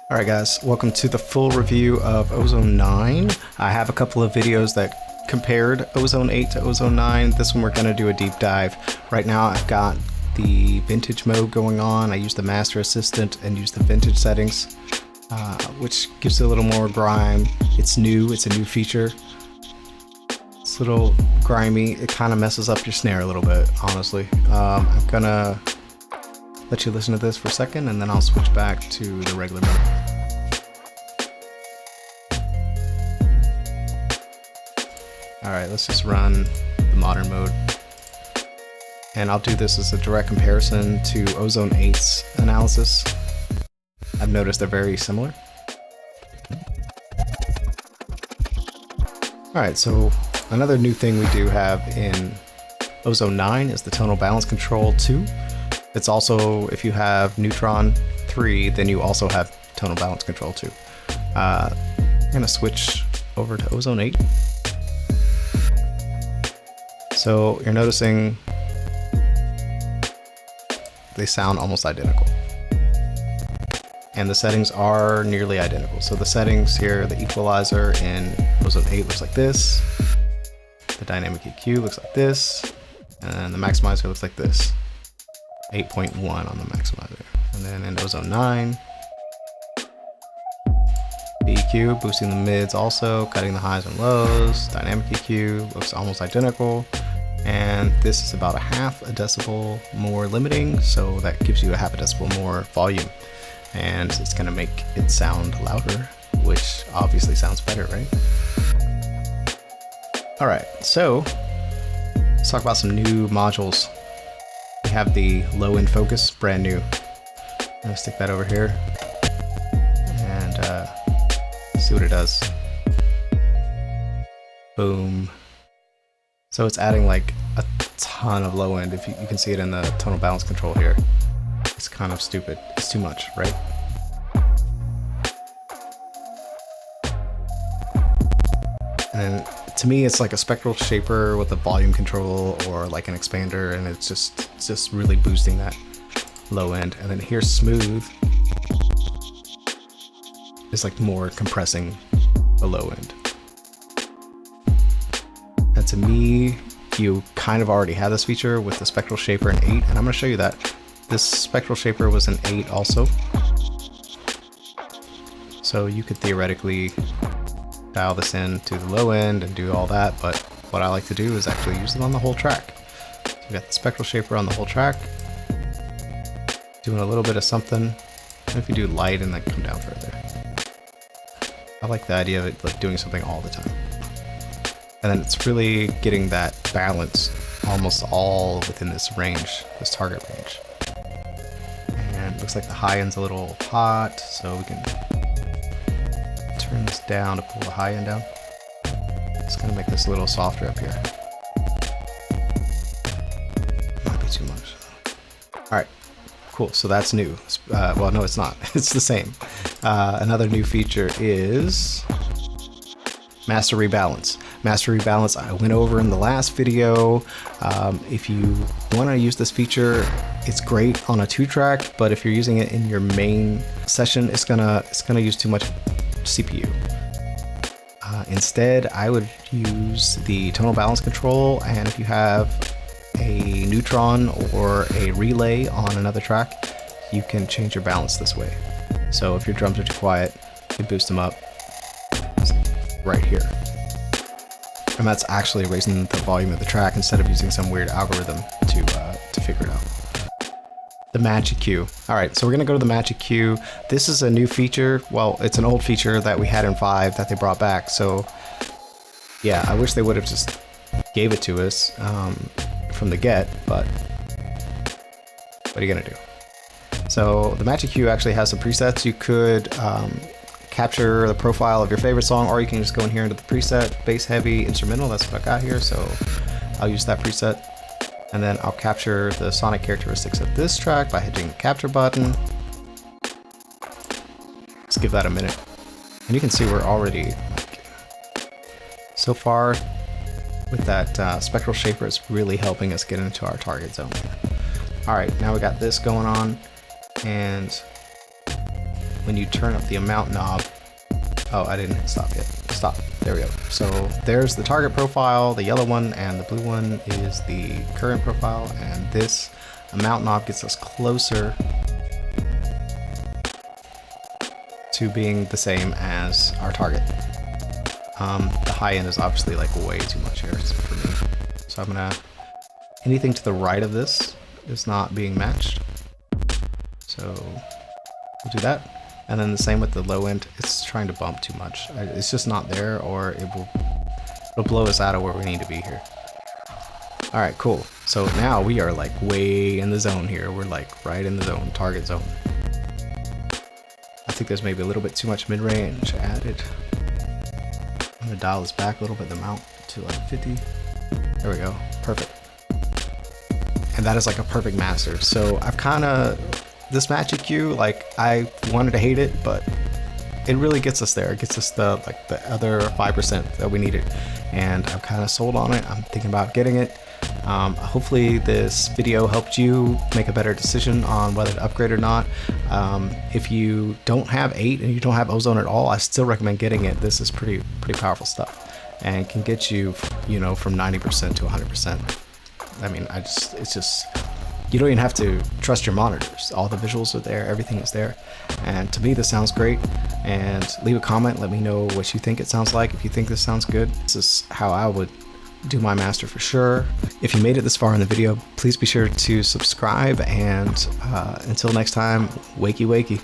Alright guys, welcome to the full review of Ozone 9. I have a couple of videos that compared Ozone 8 to Ozone 9. This one we're going to do a deep dive. Right now I've got the vintage mode going on. I use the master assistant and use the vintage settings, which gives it a little more grime. It's new, it's a new feature. It's a little grimy, it kind of messes up your snare a little bit, honestly. I'm gonna let you listen to this for a second and then I'll switch back to the regular mode. Alright, let's just run the modern mode. And I'll do this as a direct comparison to Ozone 8's analysis. I've noticed they're very similar. Alright, so another new thing we do have in Ozone 9 is the Tonal Balance Control 2. It's also, if you have Neutron 3, then you also have Tonal Balance Control 2. I'm going to switch over to Ozone 8. So you're noticing they sound almost identical. And the settings are nearly identical. So the settings here, the equalizer in Ozone 8 looks like this. The dynamic EQ looks like this. And the maximizer looks like this. 8.1 on the maximizer. And then in Ozone 9, the EQ, boosting the mids also, cutting the highs and lows. Dynamic EQ looks almost identical. And this is about a half a decibel more limiting, so that gives you a half a decibel more volume. And it's gonna make it sound louder, which obviously sounds better, right? Alright, so let's talk about some new modules. We have the low end focus, brand new. I'm gonna stick that over here and see what it does. Boom. So it's adding like a ton of low end. If you can see it in the tonal balance control here. It's kind of stupid. It's too much, right? And to me, it's like a spectral shaper with a volume control or like an expander, and it's just really boosting that low end. And then here's smooth. It's like more compressing the low end. And to me, you kind of already had this feature with the Spectral Shaper in 8, and I'm going to show you that. This Spectral Shaper was in 8 also. So you could theoretically dial this in to the low end and do all that, but what I like to do is actually use it on the whole track. So we got the Spectral Shaper on the whole track, doing a little bit of something. And if you do light and then come down further. I like the idea of it like doing something all the time. And then it's really getting that balance almost all within this range, this target range. And it looks like the high end's a little hot, so we can turn this down to pull the high end down. It's gonna make this a little softer up here. Might be too much. Alright, cool, so that's new. Well, no, it's not. It's the same. Another new feature is Master Rebalance. Master Rebalance I went over in the last video. If you want to use this feature, it's great on a 2-track, but if you're using it in your main session, it's gonna use too much CPU. Instead, I would use the tonal balance control, and if you have a neutron or a relay on another track, you can change your balance this way. So if your drums are too quiet, you boost them up right here. And that's actually raising the volume of the track instead of using some weird algorithm to figure it out. The Match EQ. Alright, so we're going to go to the Match EQ. This is a new feature. Well, it's an old feature that we had in 5 that they brought back. So yeah, I wish they would have just gave it to us from the get, but what are you going to do? So the Match EQ actually has some presets. You could capture the profile of your favorite song, or you can just go in here into the preset, bass heavy, instrumental. That's what I got here, so I'll use that preset. And then I'll capture the sonic characteristics of this track by hitting the capture button. Let's give that a minute. And you can see we're already, so far with that Spectral Shaper, it's really helping us get into our target zone here. Alright, now we got this going on, and when you turn up the amount knob, oh, I didn't hit stop yet. Stop. There we go. So there's the target profile, the yellow one, and the blue one is the current profile, and this amount knob gets us closer to being the same as our target. The high end is obviously like way too much here for me. So I'm gonna, anything to the right of this is not being matched. So we'll do that. And then the same with the low end, it's trying to bump too much. It's just not there, or it'll blow us out of where we need to be here. All right, cool. So now we are like way in the zone here. We're like right in the zone, target zone. I think there's maybe a little bit too much mid-range added. I'm gonna dial this back a little bit, the mount to like 50. There we go, perfect. And that is like a perfect master. So I've kind of, this magic cue, like I wanted to hate it, but it really gets us there. It gets us the like the other 5% that we needed, and I'm kind of sold on it. I'm thinking about getting it. Hopefully this video helped you make a better decision on whether to upgrade or not. If you don't have 8 and you don't have ozone at all, I still recommend getting it. This is pretty powerful stuff, and can get you, you know, from 90% to 100%. I mean, it's just, you don't even have to trust your monitors. All the visuals are there, everything is there. And to me, this sounds great. And leave a comment, let me know what you think it sounds like. If you think this sounds good, this is how I would do my master for sure. If you made it this far in the video, please be sure to subscribe. And until next time, wakey wakey.